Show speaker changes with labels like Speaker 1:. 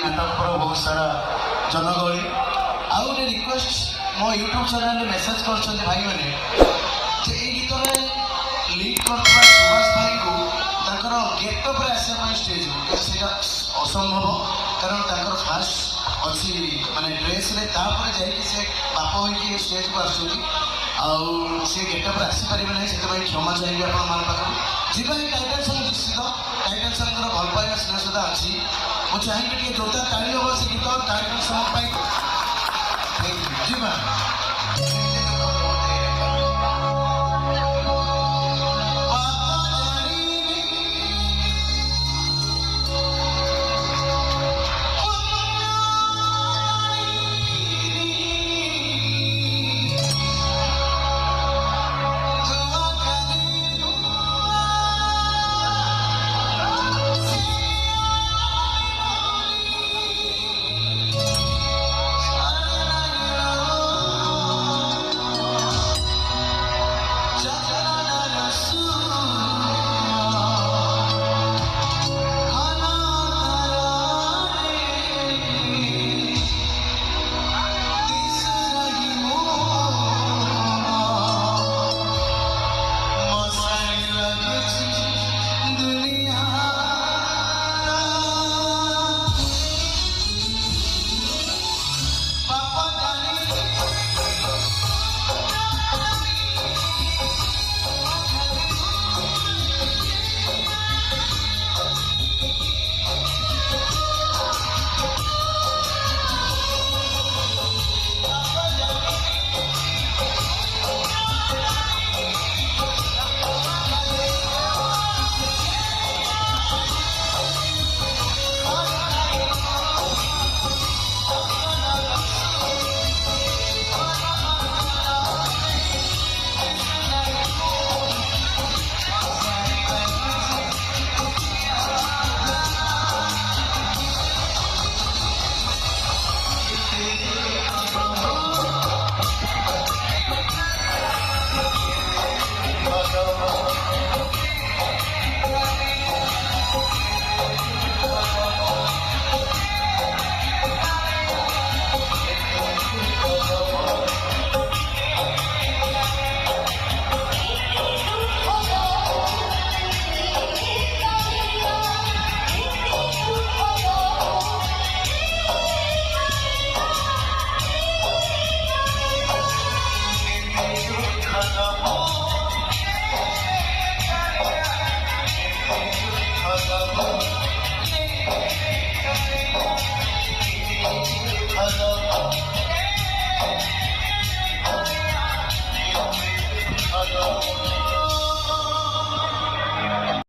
Speaker 1: नाटक बहुत सारा जनगहली आउ गोटे रिक्वेस्ट मो यूट्यूब चैनल मेसेज कर भाई मैंने गीत लीड कर सुभाष भाई को गेटअप आसवा स्टेज से असंभव कारण फास्ट अच्छी माने ड्रेस जाकि से बाप हो स्टेज को आसुच्च सी गेटअप आसपारे ना से क्षमा चाहिए आप जी टाइटल सॉन्ग निश्चित टाइटल सॉन्ग भल पाइबा स्नेह श्रद्धा अच्छी मुझे चाहिए जोरदार ताली हम से गीत टाइटल सॉन्ग जी